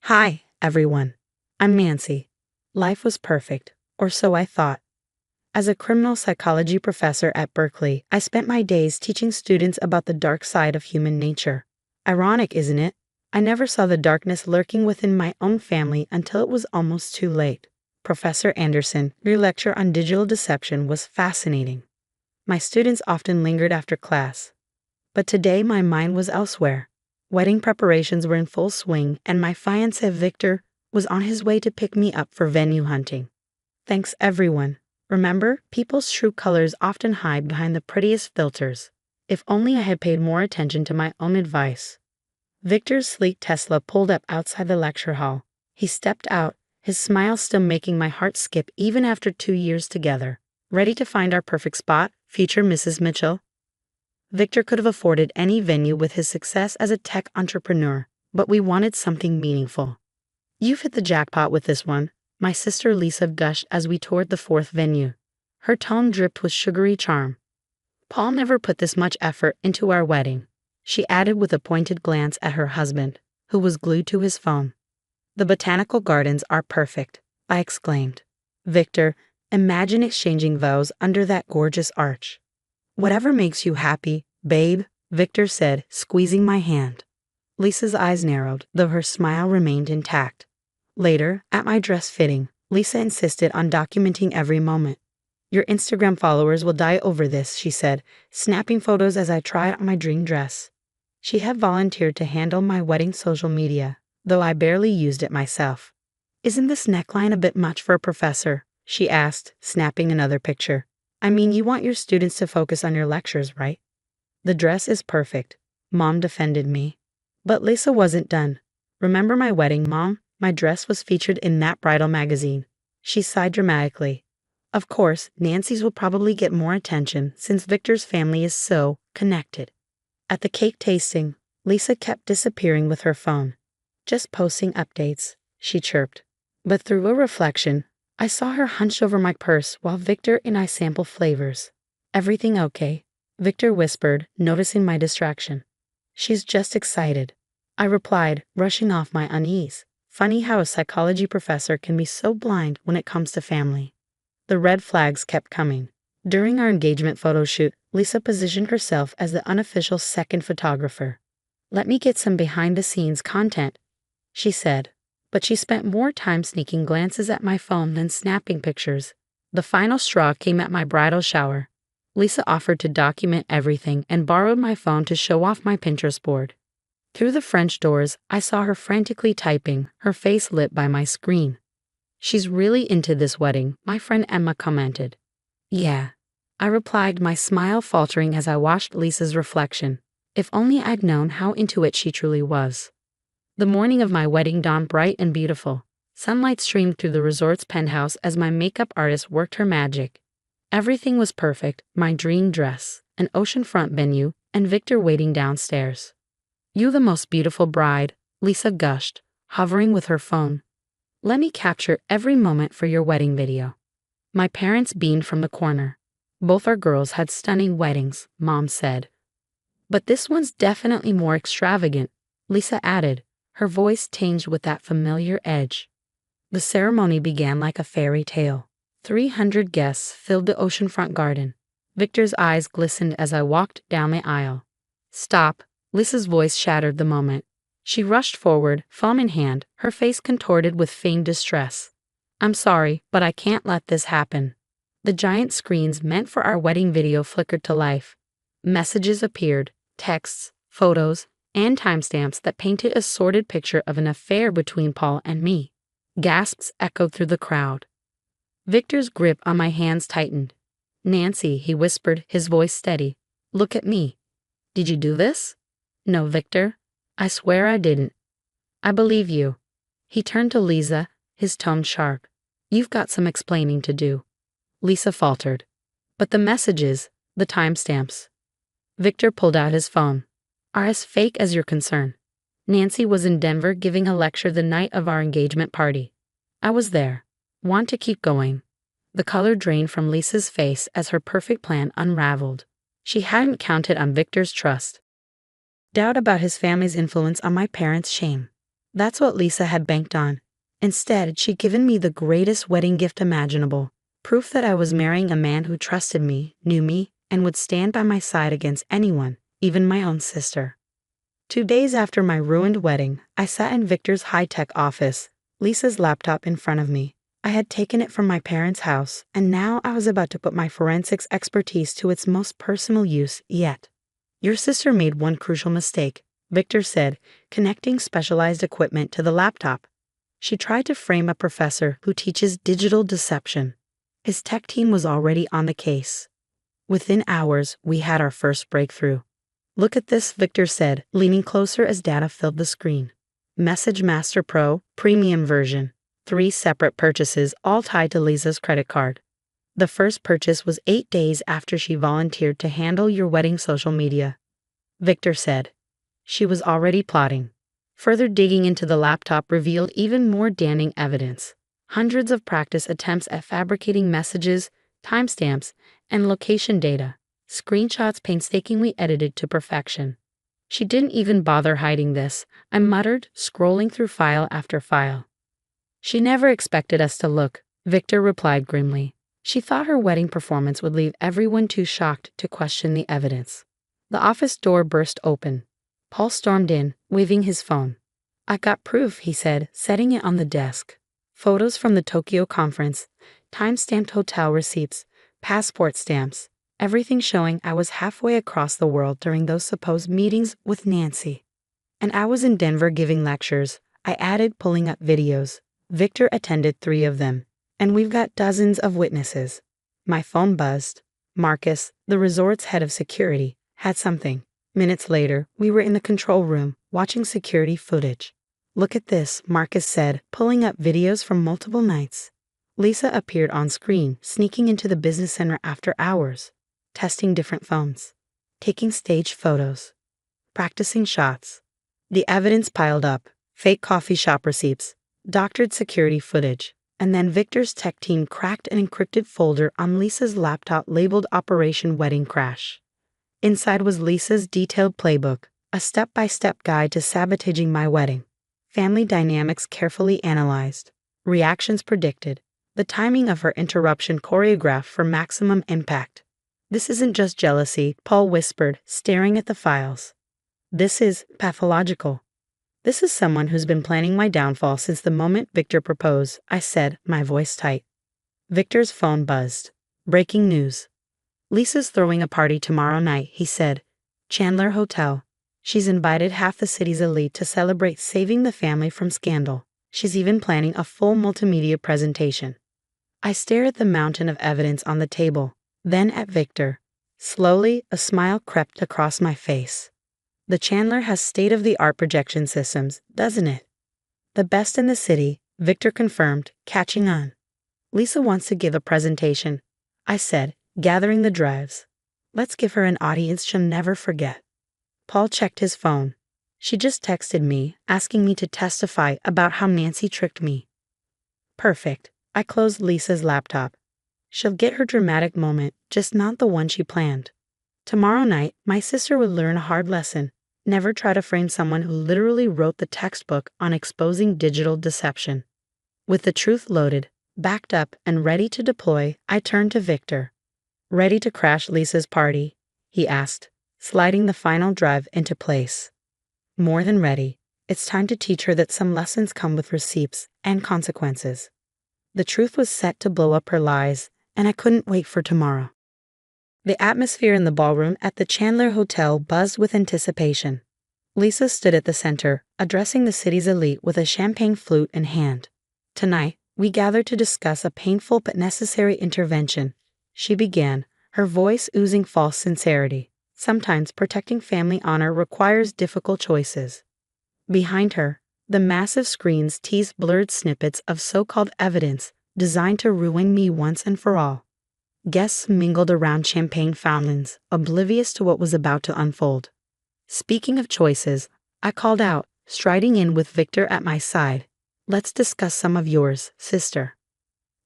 Hi, everyone. I'm Nancy. Life was perfect, or so I thought. As a criminal psychology professor at Berkeley, I spent my days teaching students about the dark side of human nature. Ironic, isn't it? I never saw the darkness lurking within my own family until it was almost too late. Professor Anderson, your lecture on digital deception was fascinating. My students often lingered after class. But today my mind was elsewhere. Wedding preparations were in full swing, and my fiancé Victor was on his way to pick me up for venue hunting. Thanks, everyone. Remember, people's true colors often hide behind the prettiest filters. If only I had paid more attention to my own advice. Victor's sleek Tesla pulled up outside the lecture hall. He stepped out, his smile still making my heart skip even after 2 years together. Ready to find our perfect spot, future Mrs. Mitchell? Victor could have afforded any venue with his success as a tech entrepreneur, but we wanted something meaningful. You've hit the jackpot with this one, my sister Lisa gushed as we toured the fourth venue. Her tone dripped with sugary charm. Paul never put this much effort into our wedding, she added with a pointed glance at her husband, who was glued to his phone. The botanical gardens are perfect, I exclaimed. Victor, imagine exchanging vows under that gorgeous arch. Whatever makes you happy, babe, Victor said, squeezing my hand. Lisa's eyes narrowed, though her smile remained intact. Later, at my dress fitting, Lisa insisted on documenting every moment. Your Instagram followers will die over this, she said, snapping photos as I tried on my dream dress. She had volunteered to handle my wedding social media, though I barely used it myself. Isn't this neckline a bit much for a professor? She asked, snapping another picture. I mean, you want your students to focus on your lectures, right? The dress is perfect, Mom defended me. But Lisa wasn't done. Remember my wedding, Mom? My dress was featured in that bridal magazine. She sighed dramatically. Of course, Nancy's will probably get more attention since Victor's family is so connected. At the cake tasting, Lisa kept disappearing with her phone. Just posting updates, she chirped. But through a reflection, I saw her hunched over my purse while Victor and I sampled flavors. Everything okay? Victor whispered, noticing my distraction. She's just excited, I replied, brushing off my unease. Funny how a psychology professor can be so blind when it comes to family. The red flags kept coming. During our engagement photo shoot, Lisa positioned herself as the unofficial second photographer. Let me get some behind-the-scenes content, she said. But she spent more time sneaking glances at my phone than snapping pictures. The final straw came at my bridal shower. Lisa offered to document everything and borrowed my phone to show off my Pinterest board. Through the French doors, I saw her frantically typing, her face lit by my screen. She's really into this wedding, my friend Emma commented. Yeah, I replied, my smile faltering as I watched Lisa's reflection. If only I'd known how into it she truly was. The morning of my wedding dawned bright and beautiful. Sunlight streamed through the resort's penthouse as my makeup artist worked her magic. Everything was perfect, my dream dress, an oceanfront venue, and Victor waiting downstairs. You the most beautiful bride, Lisa gushed, hovering with her phone. Let me capture every moment for your wedding video. My parents beamed from the corner. Both our girls had stunning weddings, Mom said. But this one's definitely more extravagant, Lisa added, her voice tinged with that familiar edge. The ceremony began like a fairy tale. 300 guests filled the oceanfront garden. Victor's eyes glistened as I walked down the aisle. Stop, Lisa's voice shattered the moment. She rushed forward, phone in hand, her face contorted with feigned distress. I'm sorry, but I can't let this happen. The giant screens meant for our wedding video flickered to life. Messages appeared, texts, photos, and timestamps that painted a sordid picture of an affair between Paul and me. Gasps echoed through the crowd. Victor's grip on my hands tightened. Nancy, he whispered, his voice steady. Look at me. Did you do this? No, Victor. I swear I didn't. I believe you. He turned to Lisa, his tone sharp. You've got some explaining to do. Lisa faltered. But the messages, the timestamps. Victor pulled out his phone. Are as fake as your concern. Nancy was in Denver giving a lecture the night of our engagement party. I was there. Want to keep going. The color drained from Lisa's face as her perfect plan unraveled. She hadn't counted on Victor's trust. Doubt about his family's influence on my parents' shame. That's what Lisa had banked on. Instead, she'd given me the greatest wedding gift imaginable. Proof that I was marrying a man who trusted me, knew me, and would stand by my side against anyone, even my own sister. 2 days after my ruined wedding, I sat in Victor's high-tech office, Lisa's laptop in front of me. I had taken it from my parents' house, and now I was about to put my forensics expertise to its most personal use yet. Your sister made one crucial mistake, Victor said, connecting specialized equipment to the laptop. She tried to frame a professor who teaches digital deception. His tech team was already on the case. Within hours, we had our first breakthrough. Look at this, Victor said, leaning closer as data filled the screen. Message Master Pro, premium version. 3 separate purchases, all tied to Lisa's credit card. The first purchase was 8 days after she volunteered to handle your wedding social media. Victor said. She was already plotting. Further digging into the laptop revealed even more damning evidence. Hundreds of practice attempts at fabricating messages, timestamps, and location data. Screenshots painstakingly edited to perfection. She didn't even bother hiding this, I muttered, scrolling through file after file. She never expected us to look, Victor replied grimly. She thought her wedding performance would leave everyone too shocked to question the evidence. The office door burst open. Paul stormed in, waving his phone. I got proof, he said, setting it on the desk. Photos from the Tokyo conference, time-stamped hotel receipts, passport stamps, everything showing I was halfway across the world during those supposed meetings with Nancy. And I was in Denver giving lectures, I added, pulling up videos. Victor attended 3 of them, and we've got dozens of witnesses. My phone buzzed. Marcus, the resort's head of security, had something. Minutes later, we were in the control room, watching security footage. Look at this, Marcus said, pulling up videos from multiple nights. Lisa appeared on screen, sneaking into the business center after hours, testing different phones, taking staged photos, practicing shots. The evidence piled up, fake coffee shop receipts, doctored security footage, and then Victor's tech team cracked an encrypted folder on Lisa's laptop labeled Operation Wedding Crash. Inside was Lisa's detailed playbook, a step-by-step guide to sabotaging my wedding. Family dynamics carefully analyzed, reactions predicted, the timing of her interruption choreographed for maximum impact. This isn't just jealousy, Paul whispered, staring at the files. This is pathological. This is someone who's been planning my downfall since the moment Victor proposed, I said, my voice tight. Victor's phone buzzed. Breaking news. Lisa's throwing a party tomorrow night, he said. Chandler Hotel. She's invited half the city's elite to celebrate saving the family from scandal. She's even planning a full multimedia presentation. I stared at the mountain of evidence on the table, then at Victor. Slowly, a smile crept across my face. The Chandler has state-of-the-art projection systems, doesn't it? The best in the city, Victor confirmed, catching on. Lisa wants to give a presentation, I said, gathering the drives. Let's give her an audience she'll never forget. Paul checked his phone. She just texted me, asking me to testify about how Nancy tricked me. Perfect. I closed Lisa's laptop. She'll get her dramatic moment, just not the one she planned. Tomorrow night, my sister would learn a hard lesson. Never try to frame someone who literally wrote the textbook on exposing digital deception. With the truth loaded, backed up, and ready to deploy, I turned to Victor. Ready to crash Lisa's party? He asked, sliding the final drive into place. More than ready. It's time to teach her that some lessons come with receipts and consequences. The truth was set to blow up her lies, and I couldn't wait for tomorrow. The atmosphere in the ballroom at the Chandler Hotel buzzed with anticipation. Lisa stood at the center, addressing the city's elite with a champagne flute in hand. Tonight, we gathered to discuss a painful but necessary intervention. She began, her voice oozing false sincerity. Sometimes protecting family honor requires difficult choices. Behind her, the massive screens teased blurred snippets of so-called evidence designed to ruin me once and for all. Guests mingled around champagne fountains, oblivious to what was about to unfold. Speaking of choices, I called out, striding in with Victor at my side. Let's discuss some of yours, sister.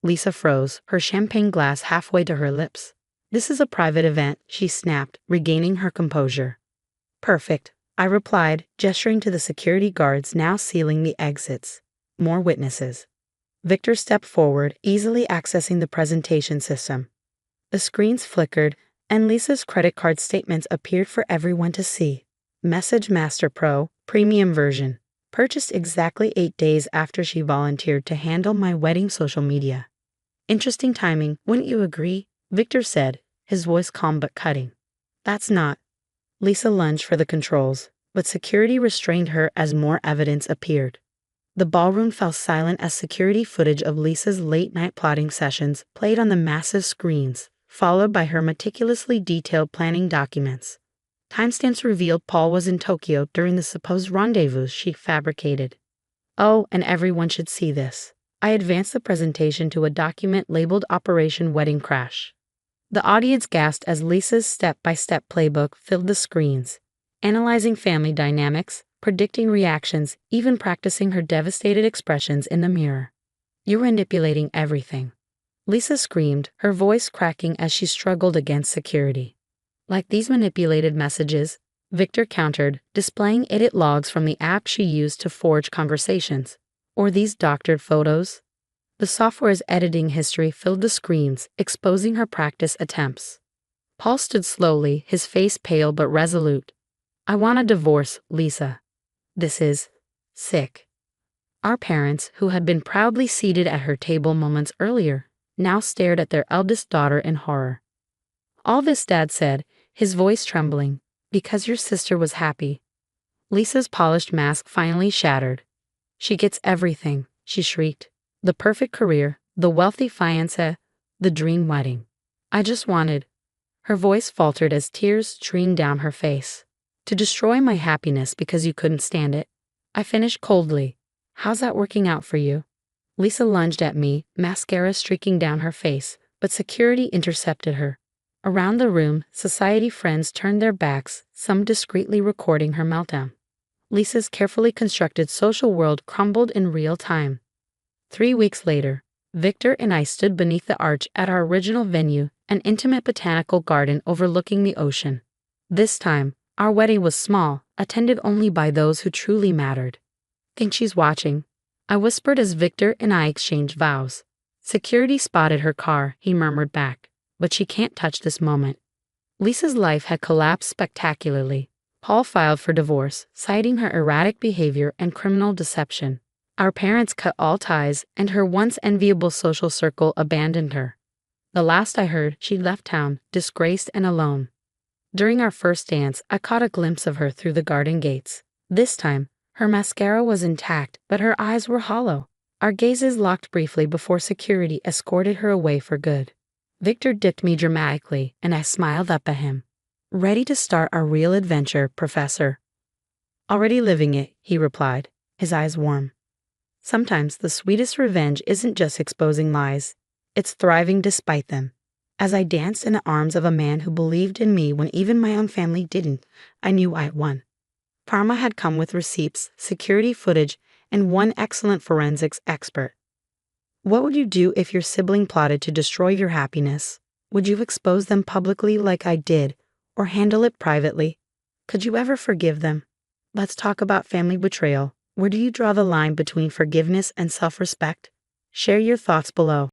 Lisa froze, her champagne glass halfway to her lips. This is a private event, she snapped, regaining her composure. Perfect. I replied, gesturing to the security guards now sealing the exits. More witnesses. Victor stepped forward, easily accessing the presentation system. The screens flickered, and Lisa's credit card statements appeared for everyone to see. Message Master Pro, premium version. Purchased exactly 8 days after she volunteered to handle my wedding social media. Interesting timing, wouldn't you agree? Victor said, his voice calm but cutting. That's not. Lisa lunged for the controls, but security restrained her as more evidence appeared. The ballroom fell silent as security footage of Lisa's late-night plotting sessions played on the massive screens, followed by her meticulously detailed planning documents. Timestamps revealed Paul was in Tokyo during the supposed rendezvous she fabricated. Oh, and everyone should see this. I advanced the presentation to a document labeled Operation Wedding Crash. The audience gasped as Lisa's step-by-step playbook filled the screens, analyzing family dynamics, predicting reactions, even practicing her devastated expressions in the mirror. "You're manipulating everything." Lisa screamed, her voice cracking as she struggled against security. "Like these manipulated messages," Victor countered, displaying edit logs from the app she used to forge conversations. "Or these doctored photos?" The software's editing history filled the screens, exposing her practice attempts. Paul stood slowly, his face pale but resolute. "I want a divorce, Lisa. This is sick." Our parents, who had been proudly seated at her table moments earlier, now stared at their eldest daughter in horror. "All this," Dad said, his voice trembling, "because your sister was happy." Lisa's polished mask finally shattered. "She gets everything," she shrieked. "The perfect career, the wealthy fiancé, the dream wedding. I just wanted—" Her voice faltered as tears streamed down her face. "To destroy my happiness because you couldn't stand it." I finished coldly. "How's that working out for you?" Lisa lunged at me, mascara streaking down her face, but security intercepted her. Around the room, society friends turned their backs, some discreetly recording her meltdown. Lisa's carefully constructed social world crumbled in real time. 3 weeks later, Victor and I stood beneath the arch at our original venue, an intimate botanical garden overlooking the ocean. This time, our wedding was small, attended only by those who truly mattered. "Think she's watching?" I whispered as Victor and I exchanged vows. "Security spotted her car," he murmured back, "but she can't touch this moment." Lisa's life had collapsed spectacularly. Paul filed for divorce, citing her erratic behavior and criminal deception. Our parents cut all ties, and her once enviable social circle abandoned her. The last I heard, she left town, disgraced and alone. During our first dance, I caught a glimpse of her through the garden gates. This time, her mascara was intact, but her eyes were hollow. Our gazes locked briefly before security escorted her away for good. Victor dipped me dramatically, and I smiled up at him. "Ready to start our real adventure, Professor?" "Already living it," he replied, his eyes warm. Sometimes the sweetest revenge isn't just exposing lies, it's thriving despite them. As I danced in the arms of a man who believed in me when even my own family didn't, I knew I had won. Karma had come with receipts, security footage, and one excellent forensics expert. What would you do if your sibling plotted to destroy your happiness? Would you expose them publicly like I did, or handle it privately? Could you ever forgive them? Let's talk about family betrayal. Where do you draw the line between forgiveness and self-respect? Share your thoughts below.